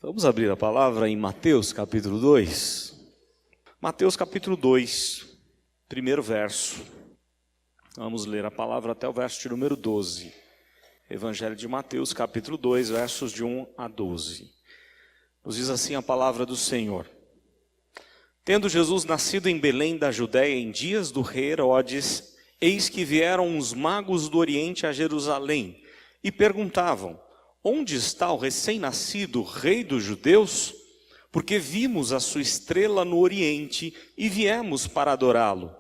Vamos abrir a palavra em Mateus capítulo 2. Mateus capítulo 2, primeiro verso. Vamos ler a palavra até o verso de número 12. Evangelho de Mateus capítulo 2, versos de 1 a 12. Nos diz assim a palavra do Senhor. Tendo Jesus nascido em Belém da Judéia em dias do rei Herodes, eis que vieram uns magos do Oriente a Jerusalém e perguntavam: onde está o recém-nascido rei dos judeus? Porque vimos a sua estrela no Oriente e viemos para adorá-lo.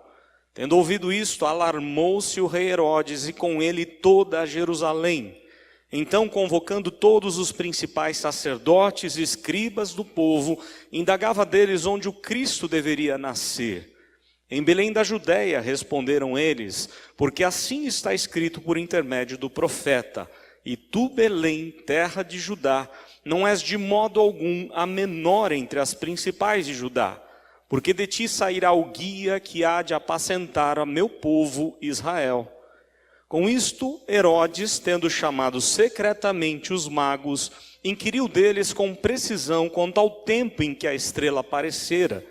Tendo ouvido isto, alarmou-se o rei Herodes e com ele toda a Jerusalém. Então, convocando todos os principais sacerdotes e escribas do povo, indagava deles onde o Cristo deveria nascer. Em Belém da Judéia, responderam eles, porque assim está escrito por intermédio do profeta: e tu, Belém, terra de Judá, não és de modo algum a menor entre as principais de Judá, porque de ti sairá o guia que há de apacentar a meu povo Israel. Com isto, Herodes, tendo chamado secretamente os magos, inquiriu deles com precisão quanto ao tempo em que a estrela aparecera,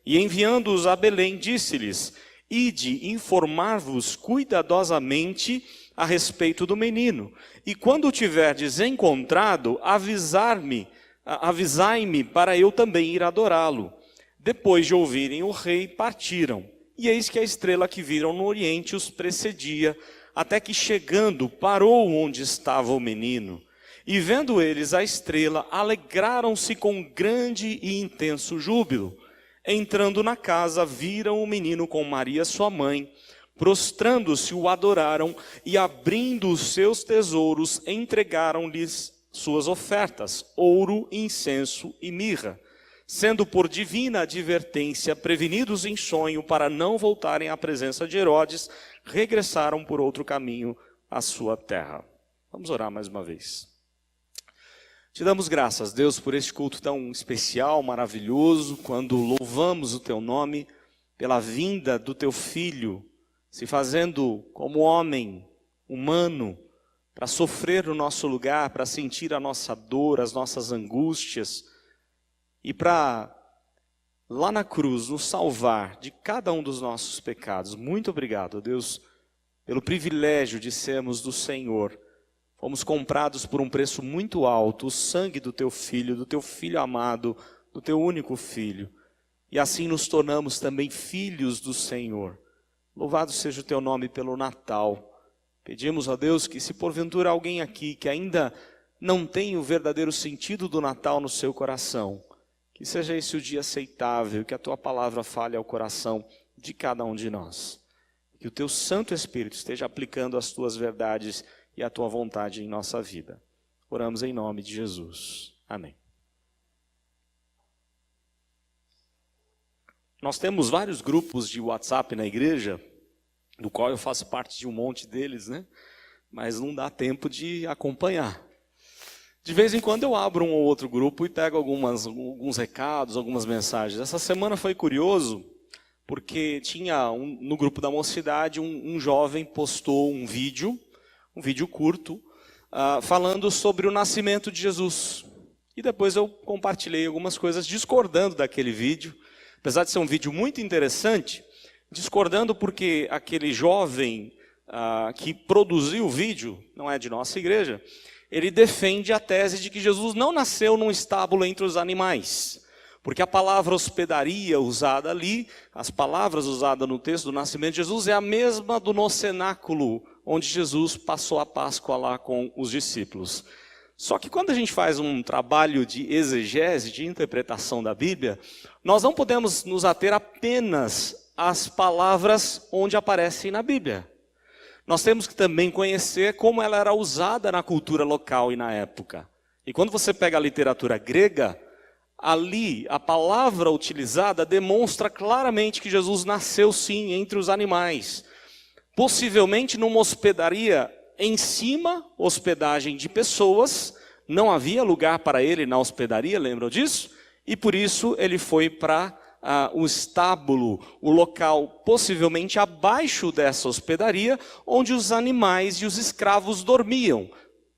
e enviando-os a Belém, disse-lhes: ide informar-vos cuidadosamente a respeito do menino, e quando o tiverdes encontrado, avisai-me para eu também ir adorá-lo. Depois de ouvirem o rei, partiram, e eis que a estrela que viram no Oriente os precedia, até que chegando, parou onde estava o menino. E vendo eles a estrela, alegraram-se com grande e intenso júbilo. Entrando na casa, viram o menino com Maria sua mãe. Prostrando-se, o adoraram e, abrindo os seus tesouros, entregaram-lhes suas ofertas, ouro, incenso e mirra. Sendo por divina advertência prevenidos em sonho para não voltarem à presença de Herodes, regressaram por outro caminho à sua terra. Vamos orar mais uma vez. Te damos graças, Deus, por este culto tão especial, maravilhoso, quando louvamos o teu nome pela vinda do teu Filho, se fazendo como homem, humano, para sofrer no nosso lugar, para sentir a nossa dor, as nossas angústias, e para, lá na cruz, nos salvar de cada um dos nossos pecados. Muito obrigado, Deus, pelo privilégio de sermos do Senhor. Fomos comprados por um preço muito alto, o sangue do teu Filho amado, do teu único Filho. E assim nos tornamos também filhos do Senhor. Louvado seja o teu nome pelo Natal. Pedimos a Deus que, se porventura alguém aqui que ainda não tem o verdadeiro sentido do Natal no seu coração, que seja esse o dia aceitável, que a tua palavra fale ao coração de cada um de nós. Que o teu Santo Espírito esteja aplicando as tuas verdades e a tua vontade em nossa vida. Oramos em nome de Jesus. Amém. Nós temos vários grupos de WhatsApp na igreja, do qual eu faço parte de um monte deles, né? Mas não dá tempo de acompanhar. De vez em quando eu abro um ou outro grupo e pego alguns recados, algumas mensagens. Essa semana foi curioso, porque tinha no grupo da mocidade, um jovem postou um vídeo curto, falando sobre o nascimento de Jesus. E depois eu compartilhei algumas coisas discordando daquele vídeo, apesar de ser um vídeo muito interessante, discordando porque aquele jovem que produziu o vídeo, não é de nossa igreja, ele defende a tese de que Jesus não nasceu num estábulo entre os animais. Porque a palavra hospedaria usada ali, as palavras usadas no texto do nascimento de Jesus, é a mesma do no cenáculo, onde Jesus passou a Páscoa lá com os discípulos. Só que quando a gente faz um trabalho de exegese, de interpretação da Bíblia, nós não podemos nos ater apenas às palavras onde aparecem na Bíblia. Nós temos que também conhecer como ela era usada na cultura local e na época. E quando você pega a literatura grega, ali a palavra utilizada demonstra claramente que Jesus nasceu sim entre os animais. Possivelmente numa hospedaria em cima, hospedagem de pessoas, não havia lugar para ele na hospedaria, lembram disso? E por isso ele foi para o estábulo, o local possivelmente abaixo dessa hospedaria, onde os animais e os escravos dormiam.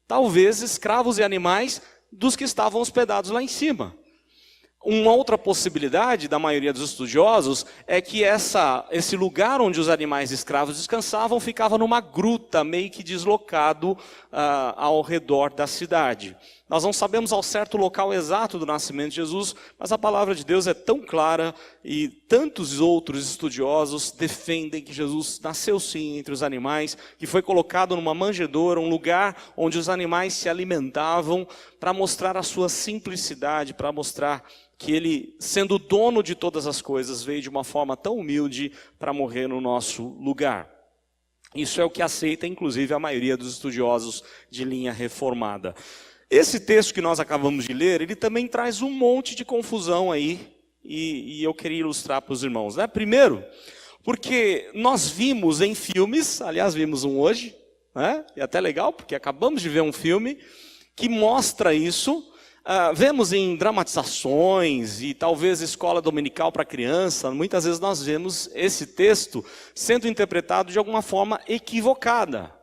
Talvez escravos e animais dos que estavam hospedados lá em cima. Uma outra possibilidade da maioria dos estudiosos é que esse lugar onde os animais escravos descansavam ficava numa gruta, meio que deslocado ao redor da cidade. Nós não sabemos ao certo o local exato do nascimento de Jesus, mas a palavra de Deus é tão clara e tantos outros estudiosos defendem que Jesus nasceu sim entre os animais, que foi colocado numa manjedoura, um lugar onde os animais se alimentavam, para mostrar a sua simplicidade, para mostrar que ele, sendo dono de todas as coisas, veio de uma forma tão humilde para morrer no nosso lugar. Isso é o que aceita, inclusive, a maioria dos estudiosos de linha reformada. Esse texto que nós acabamos de ler, ele também traz um monte de confusão aí, e eu queria ilustrar para os irmãos, né? Primeiro, porque nós vimos em filmes, aliás, vimos um hoje, né? E até legal, porque acabamos de ver um filme que mostra isso. Vemos em dramatizações e talvez escola dominical para criança, muitas vezes nós vemos esse texto sendo interpretado de alguma forma equivocada.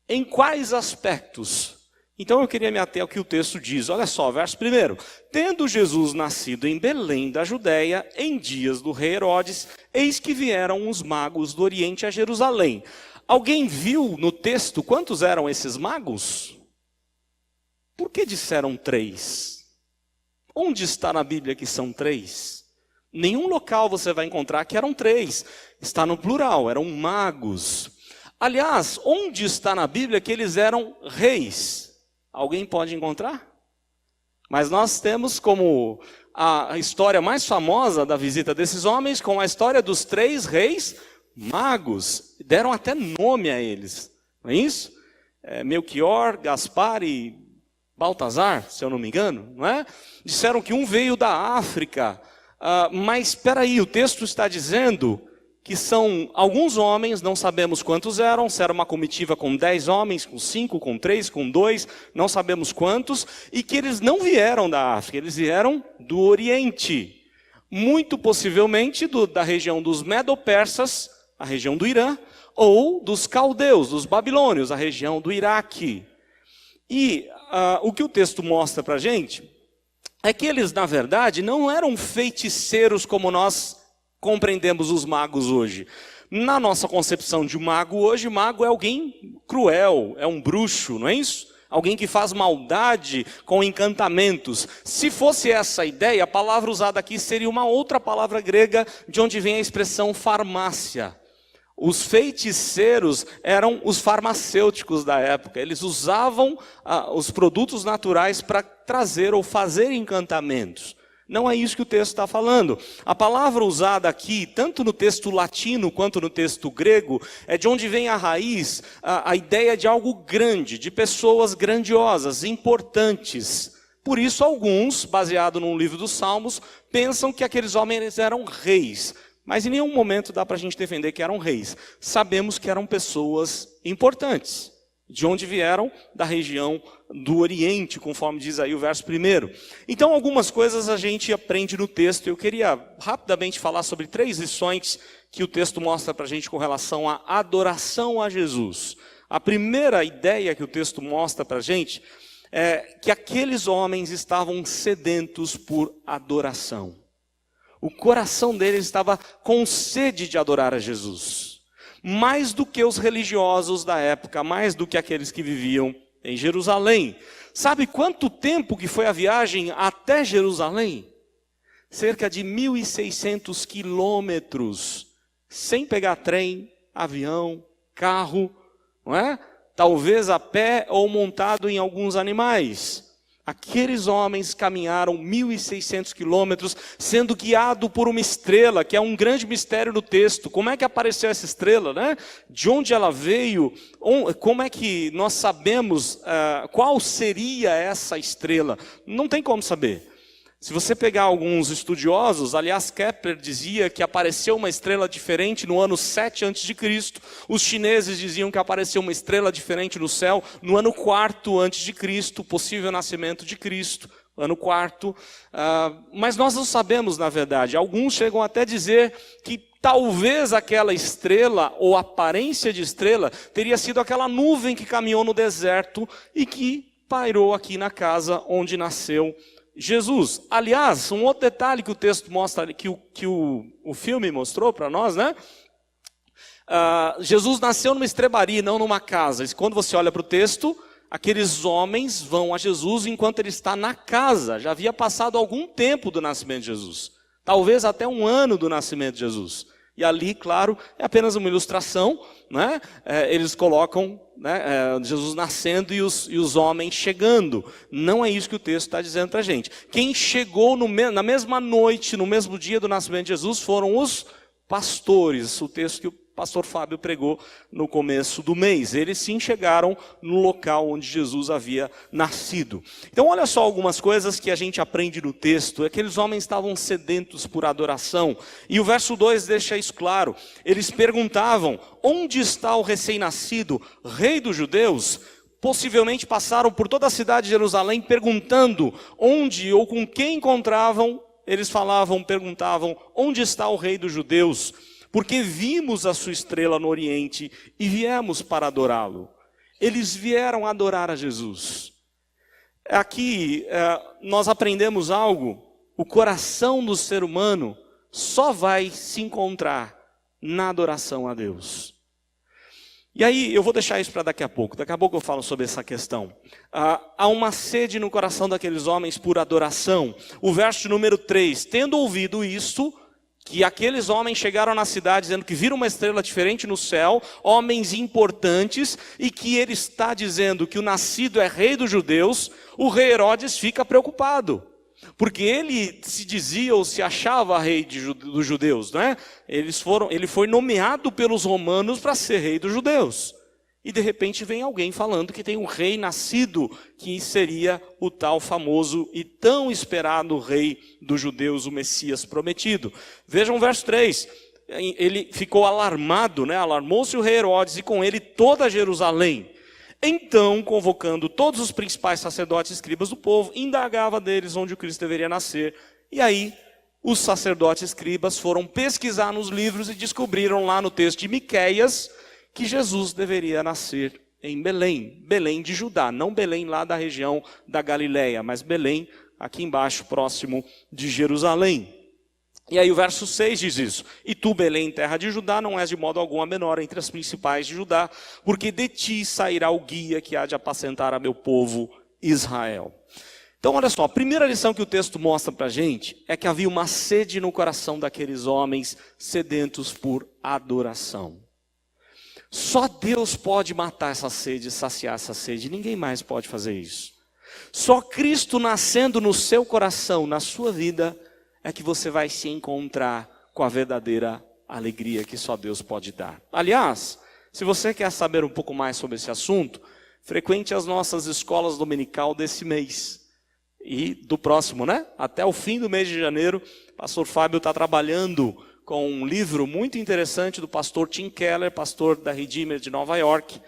Em quais aspectos? Então eu queria me ater ao que o texto diz. Olha só, verso 1. Tendo Jesus nascido em Belém da Judéia, em dias do rei Herodes, eis que vieram os magos do Oriente a Jerusalém. Alguém viu no texto quantos eram esses magos? Por que disseram 3? Onde está na Bíblia que são 3? Nenhum local você vai encontrar que eram 3. Está no plural, eram magos. Aliás, onde está na Bíblia que eles eram reis? Alguém pode encontrar? Mas nós temos como a história mais famosa da visita desses homens, com a história dos 3 reis magos. Deram até nome a eles, não é isso? Melquior, Gaspar e Baltazar, se eu não me engano, não é? Disseram que um veio da África, mas espera aí, o texto está dizendo que são alguns homens, não sabemos quantos eram, se era uma comitiva com 10 homens, com 5, com 3, com 2, não sabemos quantos, e que eles não vieram da África, eles vieram do Oriente, muito possivelmente da região dos Medo-Persas, a região do Irã, ou dos caldeus, dos babilônios, a região do Iraque. E o que o texto mostra para a gente é que eles, na verdade, não eram feiticeiros como nós compreendemos os magos hoje. Na nossa concepção de mago hoje, mago é alguém cruel, é um bruxo, não é isso? Alguém que faz maldade com encantamentos. Se fosse essa a ideia, a palavra usada aqui seria uma outra palavra grega, de onde vem a expressão farmácia. Os feiticeiros eram os farmacêuticos da época. Eles usavam os produtos naturais para trazer ou fazer encantamentos. Não é isso que o texto está falando. A palavra usada aqui, tanto no texto latino quanto no texto grego, é de onde vem a raiz, a ideia de algo grande, de pessoas grandiosas, importantes. Por isso alguns, baseado no livro dos Salmos, pensam que aqueles homens eram reis. Mas em nenhum momento dá para a gente defender que eram reis. Sabemos que eram pessoas importantes. De onde vieram? Da região do Oriente, conforme diz aí o verso 1. Então algumas coisas a gente aprende no texto. Eu queria rapidamente falar sobre 3 lições que o texto mostra para a gente com relação à adoração a Jesus. A primeira ideia que o texto mostra para a gente é que aqueles homens estavam sedentos por adoração. O coração deles estava com sede de adorar a Jesus. Mais do que os religiosos da época, mais do que aqueles que viviam em Jerusalém. Sabe quanto tempo que foi a viagem até Jerusalém? Cerca de 1.600 quilômetros, sem pegar trem, avião, carro, não é? Talvez a pé ou montado em alguns animais. Aqueles homens caminharam 1.600 quilômetros, sendo guiado por uma estrela, que é um grande mistério no texto. Como é que apareceu essa estrela, né? De onde ela veio? Como é que nós sabemos qual seria essa estrela? Não tem como saber. Se você pegar alguns estudiosos, aliás, Kepler dizia que apareceu uma estrela diferente no ano 7 a.C. Os chineses diziam que apareceu uma estrela diferente no céu no ano 4 a.C., possível nascimento de Cristo, ano 4. Mas nós não sabemos, na verdade. Alguns chegam até a dizer que talvez aquela estrela, ou aparência de estrela, teria sido aquela nuvem que caminhou no deserto e que pairou aqui na casa onde nasceu Jesus. Aliás, um outro detalhe que o texto mostra, que o filme mostrou para nós, né? Jesus nasceu numa estrebaria, não numa casa. E quando você olha para o texto, aqueles homens vão a Jesus enquanto ele está na casa. Já havia passado algum tempo do nascimento de Jesus. Talvez até 1 ano do nascimento de Jesus. E ali, claro, é apenas uma ilustração, né? Eles colocam, né, Jesus nascendo e os homens chegando. Não é isso que o texto está dizendo para a gente. Quem chegou na mesma noite, no mesmo dia do nascimento de Jesus, foram os pastores. O texto que o pastor Fábio pregou no começo do mês. Eles sim chegaram no local onde Jesus havia nascido. Então olha só algumas coisas que a gente aprende no texto. Aqueles homens estavam sedentos por adoração. E o verso 2 deixa isso claro. Eles perguntavam: onde está o recém-nascido, rei dos judeus? Possivelmente passaram por toda a cidade de Jerusalém perguntando onde ou com quem encontravam. Eles perguntavam: onde está o rei dos judeus? Porque vimos a sua estrela no Oriente e viemos para adorá-lo. Eles vieram adorar a Jesus. Aqui nós aprendemos algo. O coração do ser humano só vai se encontrar na adoração a Deus. E aí eu vou deixar isso para daqui a pouco. Daqui a pouco eu falo sobre essa questão. Há uma sede no coração daqueles homens por adoração. O verso número 3. Tendo ouvido isso, que aqueles homens chegaram na cidade dizendo que viram uma estrela diferente no céu, homens importantes, e que ele está dizendo que o nascido é rei dos judeus, o rei Herodes fica preocupado. Porque ele se dizia ou se achava rei dos judeus, né? Ele foi nomeado pelos romanos para ser rei dos judeus. E de repente vem alguém falando que tem um rei nascido, que seria o tal famoso e tão esperado rei dos judeus, o Messias prometido. Vejam o verso 3. Ele ficou alarmado, né? Alarmou-se o rei Herodes e com ele toda Jerusalém. Então, convocando todos os principais sacerdotes e escribas do povo, indagava deles onde o Cristo deveria nascer. E aí, os sacerdotes e escribas foram pesquisar nos livros e descobriram lá no texto de Miqueias que Jesus deveria nascer em Belém, Belém de Judá, não Belém lá da região da Galileia, mas Belém aqui embaixo, próximo de Jerusalém. E aí o verso 6 diz isso: e tu, Belém, terra de Judá, não és de modo algum a menor entre as principais de Judá, porque de ti sairá o guia que há de apacentar a meu povo Israel. Então olha só, a primeira lição que o texto mostra para a gente é que havia uma sede no coração daqueles homens sedentos por adoração. Só Deus pode matar essa sede, saciar essa sede, ninguém mais pode fazer isso. Só Cristo nascendo no seu coração, na sua vida, é que você vai se encontrar com a verdadeira alegria que só Deus pode dar. Aliás, se você quer saber um pouco mais sobre esse assunto, frequente as nossas escolas dominical desse mês. E do próximo, né? Até o fim do mês de janeiro, o pastor Fábio está trabalhando com um livro muito interessante do pastor Tim Keller, pastor da Redeemer de Nova York,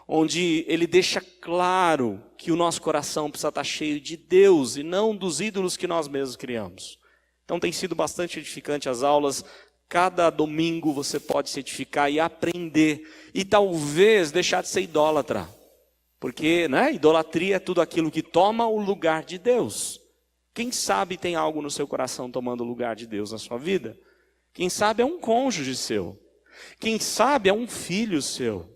onde ele deixa claro que o nosso coração precisa estar cheio de Deus e não dos ídolos que nós mesmos criamos. Então tem sido bastante edificante as aulas. Cada domingo você pode se edificar e aprender e talvez deixar de ser idólatra. Porque, né, idolatria é tudo aquilo que toma o lugar de Deus. Quem sabe tem algo no seu coração tomando o lugar de Deus na sua vida? Quem sabe é um cônjuge seu. Quem sabe é um filho seu.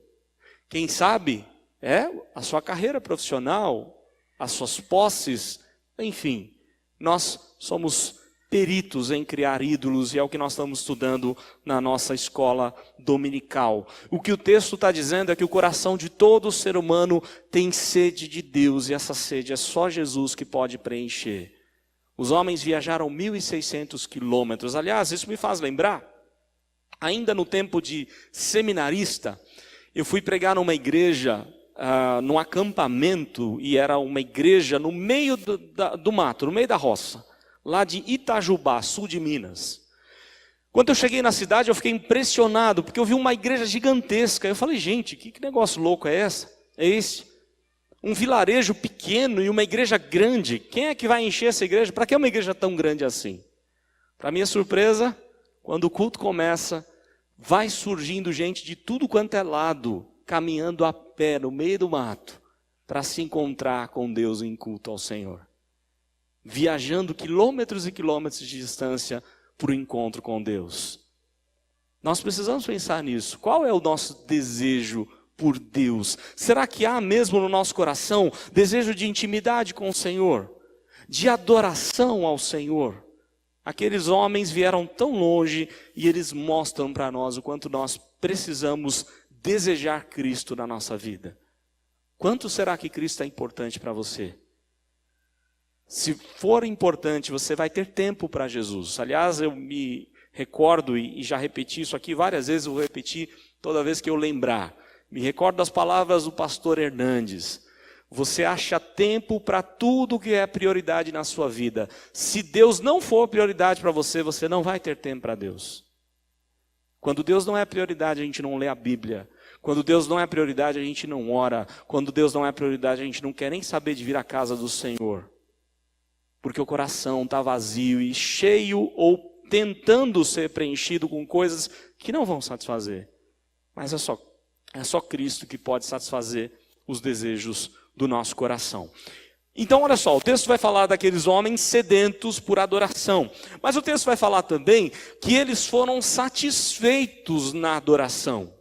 Quem sabe é a sua carreira profissional, as suas posses. Enfim, nós somos peritos em criar ídolos e é o que nós estamos estudando na nossa escola dominical. O que o texto está dizendo é que o coração de todo ser humano tem sede de Deus e essa sede é só Jesus que pode preencher. Os homens viajaram 1.600 quilômetros. Aliás, isso me faz lembrar, ainda no tempo de seminarista, eu fui pregar numa igreja, num acampamento, e era uma igreja no meio do mato, no meio da roça, lá de Itajubá, sul de Minas. Quando eu cheguei na cidade, eu fiquei impressionado, porque eu vi uma igreja gigantesca. Eu falei, gente, que negócio louco é esse? Um vilarejo pequeno e uma igreja grande. Quem é que vai encher essa igreja? Para que uma igreja tão grande assim? Para minha surpresa, quando o culto começa, vai surgindo gente de tudo quanto é lado, caminhando a pé no meio do mato. para se encontrar com Deus em culto ao Senhor. Viajando quilômetros e quilômetros de distância para o encontro com Deus. Nós precisamos pensar nisso. Qual é o nosso desejo por Deus? Será que há mesmo no nosso coração desejo de intimidade com o Senhor? De adoração ao Senhor? Aqueles homens vieram tão longe e eles mostram para nós o quanto nós precisamos desejar Cristo na nossa vida. Quanto será que Cristo é importante para você? Se for importante, você vai ter tempo para Jesus. Aliás, eu me recordo, e já repeti isso aqui várias vezes, eu vou repetir toda vez que eu lembrar. Me recordo das palavras do pastor Hernandes. Você acha tempo para tudo que é prioridade na sua vida. Se Deus não for prioridade para você, você não vai ter tempo para Deus. Quando Deus não é prioridade, a gente não lê a Bíblia. Quando Deus não é prioridade, a gente não ora. Quando Deus não é prioridade, a gente não quer nem saber de vir à casa do Senhor. Porque o coração está vazio e cheio ou tentando ser preenchido com coisas que não vão satisfazer. Mas é só Cristo que pode satisfazer os desejos do nosso coração. Então, olha só, o texto vai falar daqueles homens sedentos por adoração. Mas o texto vai falar também que eles foram satisfeitos na adoração.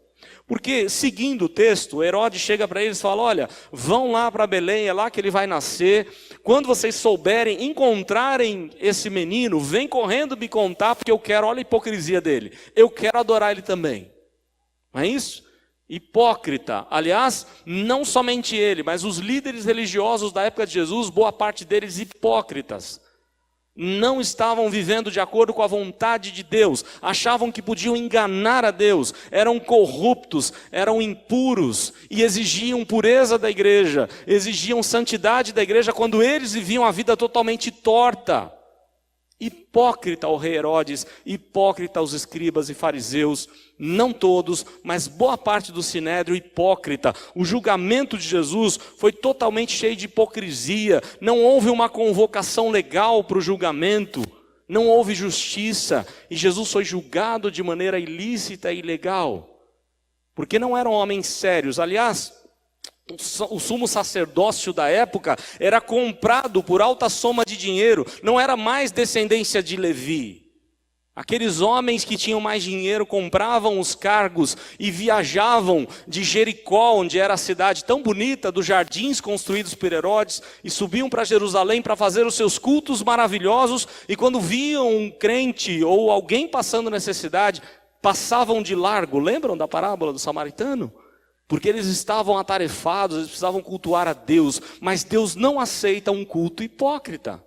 Porque, seguindo o texto, Herodes chega para eles e fala, olha, vão lá para Belém, é lá que ele vai nascer. Quando vocês souberem, encontrarem esse menino, vem correndo me contar, porque eu quero, olha a hipocrisia dele, eu quero adorar ele também. Não é isso? Hipócrita. Aliás, não somente ele, mas os líderes religiosos da época de Jesus, boa parte deles hipócritas. Não estavam vivendo de acordo com a vontade de Deus, achavam que podiam enganar a Deus, eram corruptos, eram impuros e exigiam pureza da igreja, exigiam santidade da igreja quando eles viviam a vida totalmente torta. Hipócrita o rei Herodes, hipócrita os escribas e fariseus, não todos, mas boa parte do sinédrio hipócrita. O julgamento de Jesus foi totalmente cheio de hipocrisia, não houve uma convocação legal para o julgamento, não houve justiça, e Jesus foi julgado de maneira ilícita e ilegal, porque não eram homens sérios. Aliás, o sumo sacerdócio da época era comprado por alta soma de dinheiro, não era mais descendência de Levi. Aqueles homens que tinham mais dinheiro compravam os cargos e viajavam de Jericó, onde era a cidade tão bonita, dos jardins construídos por Herodes, e subiam para Jerusalém para fazer os seus cultos maravilhosos, e quando viam um crente ou alguém passando necessidade, passavam de largo. Lembram da parábola do samaritano? Porque eles estavam atarefados, eles precisavam cultuar a Deus, mas Deus não aceita um culto hipócrita.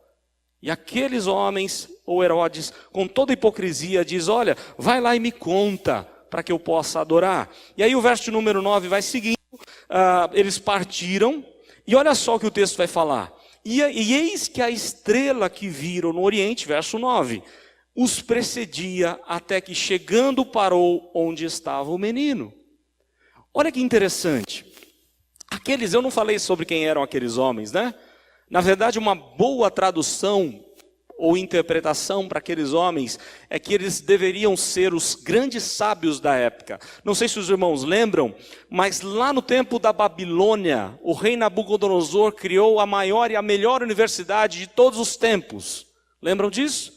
E aqueles homens, ou Herodes, com toda hipocrisia, diz, olha, vai lá e me conta, para que eu possa adorar. E aí o verso número 9 vai seguindo, eles partiram, e olha só o que o texto vai falar. E eis que a estrela que viram no oriente, verso 9, os precedia até que chegando parou onde estava o menino. Olha que interessante, eu não falei sobre quem eram aqueles homens, né? Na verdade, uma boa tradução ou interpretação para aqueles homens é que eles deveriam ser os grandes sábios da época. Não sei se os irmãos lembram, mas lá no tempo da Babilônia, o rei Nabucodonosor criou a maior e a melhor universidade de todos os tempos. Lembram disso?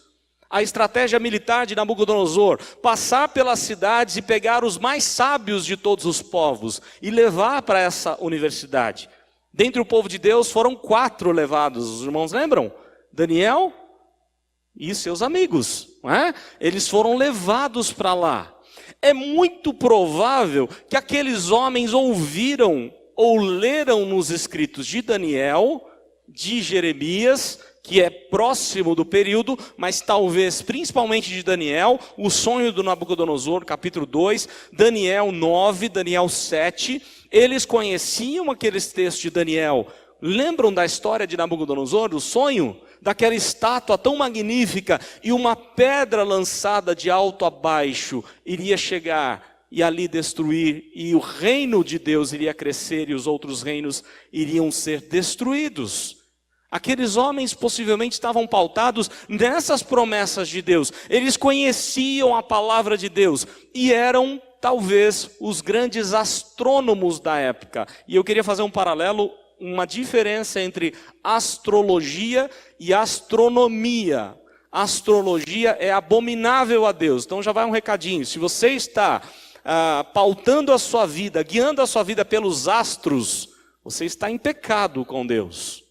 A estratégia militar de Nabucodonosor, passar pelas cidades e pegar os mais sábios de todos os povos e levar para essa universidade. Dentre o povo de Deus foram 4 levados, os irmãos lembram? Daniel e seus amigos, não é? Eles foram levados para lá. É muito provável que aqueles homens ouviram ou leram nos escritos de Daniel, de Jeremias, que é próximo do período, mas talvez principalmente de Daniel, o sonho do Nabucodonosor, capítulo 2, Daniel 9, Daniel 7, eles conheciam aqueles textos de Daniel. Lembram da história de Nabucodonosor, do sonho? Daquela estátua tão magnífica e uma pedra lançada de alto a baixo iria chegar e ali destruir, e o reino de Deus iria crescer e os outros reinos iriam ser destruídos. Aqueles homens possivelmente estavam pautados nessas promessas de Deus. Eles conheciam a palavra de Deus e eram talvez os grandes astrônomos da época. E eu queria fazer um paralelo uma diferença entre astrologia e astronomia. Astrologia é abominável a Deus. Então já vai um recadinho. Se você está pautando a sua vida, guiando a sua vida pelos astros, você está em pecado com Deus.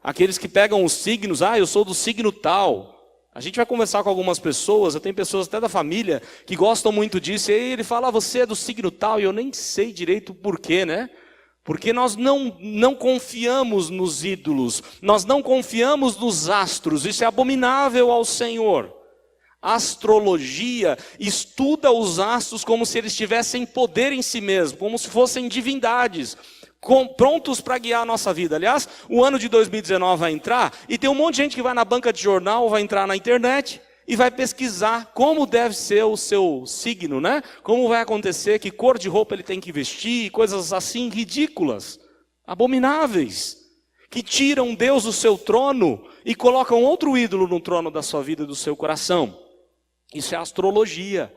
Aqueles que pegam os signos, eu sou do signo tal. A gente vai conversar com algumas pessoas, eu tenho pessoas até da família que gostam muito disso, e aí ele fala, você é do signo tal, e eu nem sei direito o porquê, né? Porque nós não confiamos nos ídolos, nós não confiamos nos astros, isso é abominável ao Senhor. A astrologia estuda os astros como se eles tivessem poder em si mesmos, como se fossem divindades, prontos para guiar a nossa vida. Aliás, o ano de 2019 vai entrar, e tem um monte de gente que vai na banca de jornal, vai entrar na internet, e vai pesquisar como deve ser o seu signo, né? Como vai acontecer, que cor de roupa ele tem que vestir, coisas assim ridículas, abomináveis, que tiram Deus do seu trono e colocam outro ídolo no trono da sua vida e do seu coração. Isso é astrologia.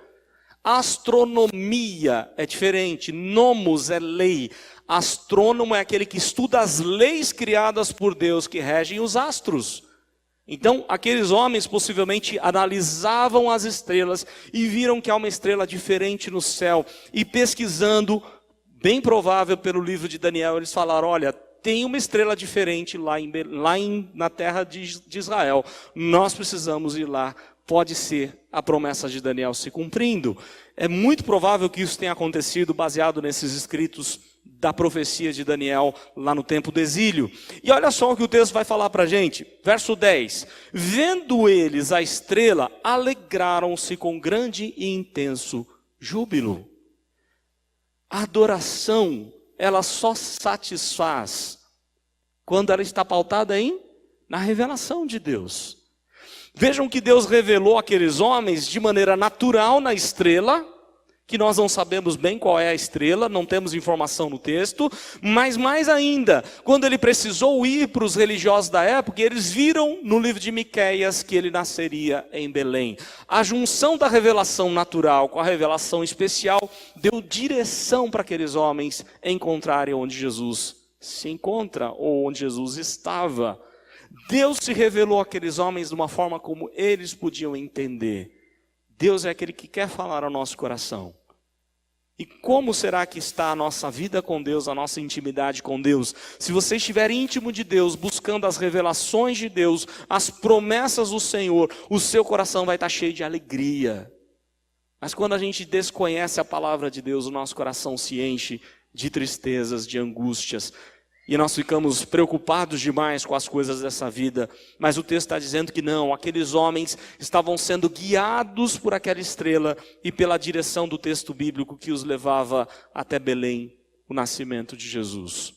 Astronomia é diferente, nomos é lei. Astrônomo é aquele que estuda as leis criadas por Deus que regem os astros. Então, aqueles homens possivelmente analisavam as estrelas e viram que há uma estrela diferente no céu. E pesquisando, bem provável pelo livro de Daniel, eles falaram, olha, tem uma estrela diferente na terra de Israel. Nós precisamos ir lá. Pode ser a promessa de Daniel se cumprindo. É muito provável que isso tenha acontecido baseado nesses escritos da profecia de Daniel lá no tempo do exílio. E olha só o que o texto vai falar para a gente. Verso 10. Vendo eles a estrela, alegraram-se com grande e intenso júbilo. A adoração, ela só satisfaz quando ela está pautada na revelação de Deus. Vejam que Deus revelou àqueles homens de maneira natural na estrela, que nós não sabemos bem qual é a estrela, não temos informação no texto, mas mais ainda, quando ele precisou ir para os religiosos da época, eles viram no livro de Miqueias que ele nasceria em Belém. A junção da revelação natural com a revelação especial deu direção para aqueles homens encontrarem onde Jesus se encontra, ou onde Jesus estava. Deus se revelou àqueles homens de uma forma como eles podiam entender. Deus é aquele que quer falar ao nosso coração. E como será que está a nossa vida com Deus, a nossa intimidade com Deus? Se você estiver íntimo de Deus, buscando as revelações de Deus, as promessas do Senhor, o seu coração vai estar cheio de alegria. Mas quando a gente desconhece a palavra de Deus, o nosso coração se enche de tristezas, de angústias. E nós ficamos preocupados demais com as coisas dessa vida. Mas o texto está dizendo que não, aqueles homens estavam sendo guiados por aquela estrela e pela direção do texto bíblico que os levava até Belém, o nascimento de Jesus.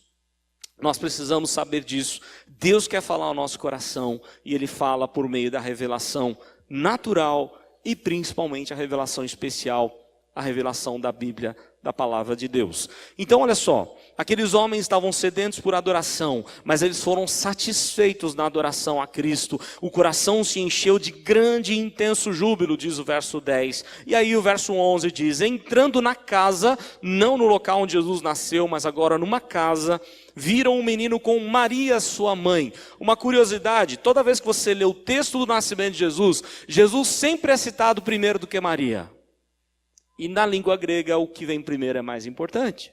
Nós precisamos saber disso. Deus quer falar ao nosso coração e Ele fala por meio da revelação natural e principalmente a revelação especial, a revelação da Bíblia, da palavra de Deus. Então olha só, aqueles homens estavam sedentos por adoração, mas eles foram satisfeitos na adoração a Cristo. O coração se encheu de grande e intenso júbilo, diz o verso 10. E aí o verso 11 diz, entrando na casa, não no local onde Jesus nasceu, mas agora numa casa, viram um menino com Maria, sua mãe. Uma curiosidade, toda vez que você lê o texto do nascimento de Jesus, Jesus sempre é citado primeiro do que Maria. E na língua grega, o que vem primeiro é mais importante.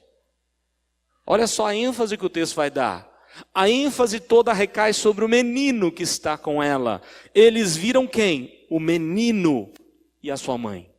Olha só a ênfase que o texto vai dar. A ênfase toda recai sobre o menino que está com ela. Eles viram quem? O menino e a sua mãe.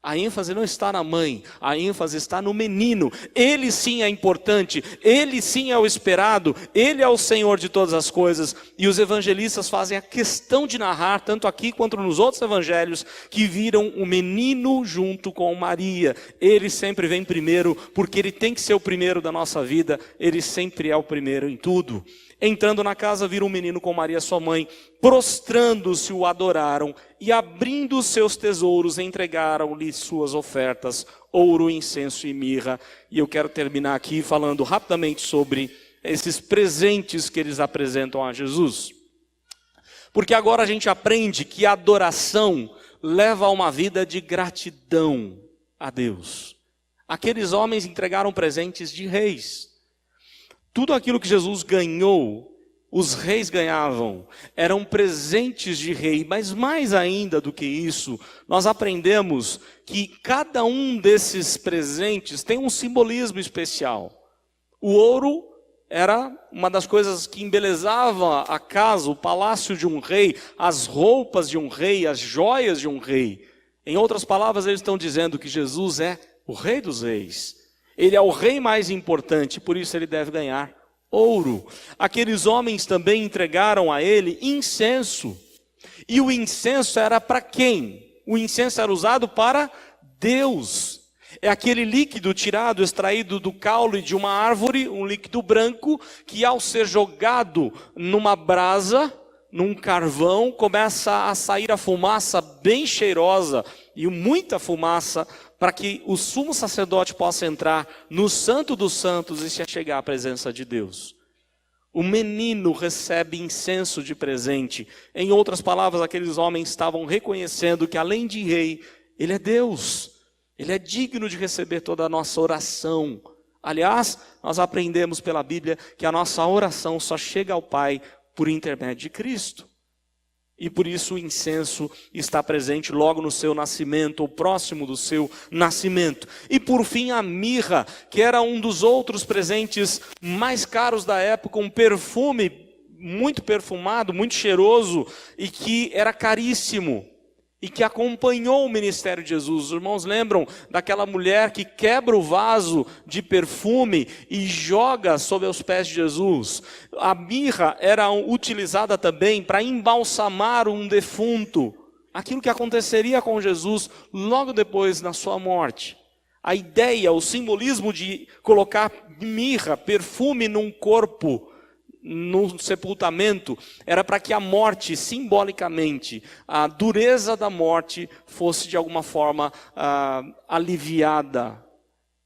A ênfase não está na mãe, a ênfase está no menino. Ele sim é importante, ele sim é o esperado, ele é o Senhor de todas as coisas. E os evangelistas fazem a questão de narrar, tanto aqui quanto nos outros evangelhos, que viram o menino junto com Maria. Ele sempre vem primeiro, porque ele tem que ser o primeiro da nossa vida, ele sempre é o primeiro em tudo. Entrando na casa, viram um menino com Maria, sua mãe, prostrando-se, o adoraram, e abrindo os seus tesouros, entregaram-lhe suas ofertas, ouro, incenso e mirra. E eu quero terminar aqui falando rapidamente sobre esses presentes que eles apresentam a Jesus. Porque agora a gente aprende que a adoração leva a uma vida de gratidão a Deus. Aqueles homens entregaram presentes de reis. Tudo aquilo que Jesus ganhou, os reis ganhavam, eram presentes de rei, mas mais ainda do que isso, nós aprendemos que cada um desses presentes tem um simbolismo especial. O ouro era uma das coisas que embelezava a casa, o palácio de um rei, as roupas de um rei, as joias de um rei. Em outras palavras, eles estão dizendo que Jesus é o rei dos reis. Ele é o rei mais importante, por isso ele deve ganhar ouro. Aqueles homens também entregaram a ele incenso. E o incenso era para quem? O incenso era usado para Deus. É aquele líquido tirado, extraído do caule de uma árvore, um líquido branco, que ao ser jogado numa brasa, num carvão, começa a sair a fumaça bem cheirosa, e muita fumaça, para que o sumo sacerdote possa entrar no Santo dos Santos e se achegar à presença de Deus. O menino recebe incenso de presente. Em outras palavras, aqueles homens estavam reconhecendo que além de rei, ele é Deus. Ele é digno de receber toda a nossa oração. Aliás, nós aprendemos pela Bíblia que a nossa oração só chega ao Pai por intermédio de Cristo. E por isso o incenso está presente logo no seu nascimento, ou próximo do seu nascimento. E por fim a mirra, que era um dos outros presentes mais caros da época, um perfume muito perfumado, muito cheiroso, e que era caríssimo, e que acompanhou o ministério de Jesus. Os irmãos lembram daquela mulher que quebra o vaso de perfume e joga sob os pés de Jesus? A mirra era utilizada também para embalsamar um defunto, aquilo que aconteceria com Jesus logo depois na sua morte. A ideia, o simbolismo de colocar mirra, perfume num corpo, no sepultamento, era para que a morte, simbolicamente, a dureza da morte fosse de alguma forma aliviada.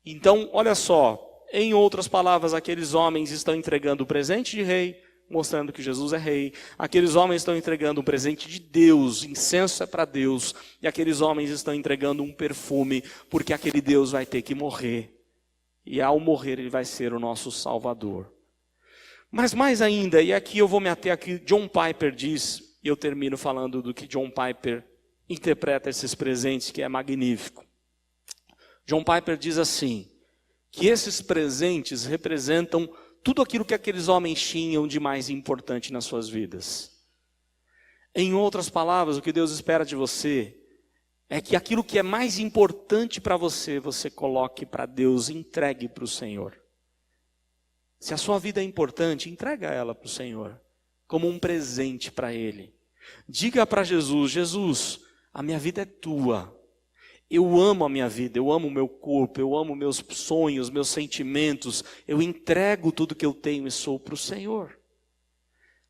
Então, olha só, em outras palavras, aqueles homens estão entregando o presente de rei, mostrando que Jesus é rei. Aqueles homens estão entregando um presente de Deus, incenso é para Deus, e aqueles homens estão entregando um perfume, porque aquele Deus vai ter que morrer, e ao morrer ele vai ser o nosso Salvador. Mas mais ainda, e aqui eu vou me ater aqui, John Piper diz, e eu termino falando do que John Piper interpreta esses presentes, que é magnífico. John Piper diz assim, que esses presentes representam tudo aquilo que aqueles homens tinham de mais importante nas suas vidas. Em outras palavras, o que Deus espera de você é que aquilo que é mais importante para você, você coloque para Deus, entregue para o Senhor. Se a sua vida é importante, entrega ela para o Senhor, como um presente para Ele. Diga para Jesus, Jesus, a minha vida é tua. Eu amo a minha vida, eu amo o meu corpo, eu amo meus sonhos, meus sentimentos. Eu entrego tudo que eu tenho e sou para o Senhor.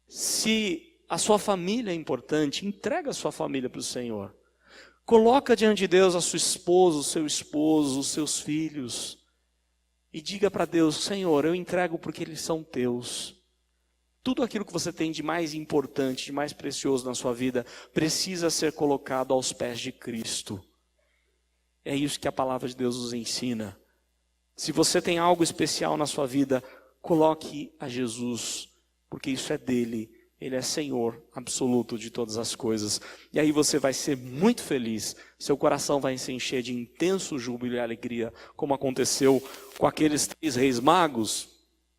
Se a sua família é importante, entrega a sua família para o Senhor. Coloca diante de Deus a sua esposa, o seu esposo, os seus filhos. E diga para Deus, Senhor, eu entrego porque eles são teus. Tudo aquilo que você tem de mais importante, de mais precioso na sua vida, precisa ser colocado aos pés de Cristo. É isso que a palavra de Deus nos ensina. Se você tem algo especial na sua vida, coloque a Jesus, porque isso é dele. Ele é Senhor absoluto de todas as coisas. E aí você vai ser muito feliz. Seu coração vai se encher de intenso júbilo e alegria, como aconteceu com aqueles 3 reis magos.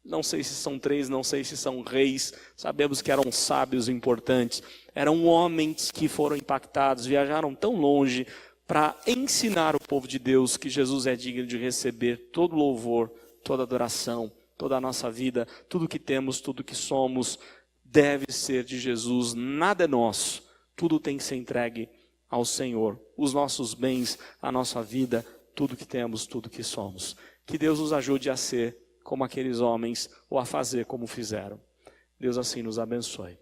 Não sei se são 3, não sei se são reis. Sabemos que eram sábios importantes. Eram homens que foram impactados, viajaram tão longe para ensinar o povo de Deus que Jesus é digno de receber todo louvor, toda adoração, toda a nossa vida, tudo que temos, tudo que somos, deve ser de Jesus, nada é nosso, tudo tem que ser entregue ao Senhor. Os nossos bens, a nossa vida, tudo que temos, tudo que somos. Que Deus nos ajude a ser como aqueles homens, ou a fazer como fizeram. Deus assim nos abençoe.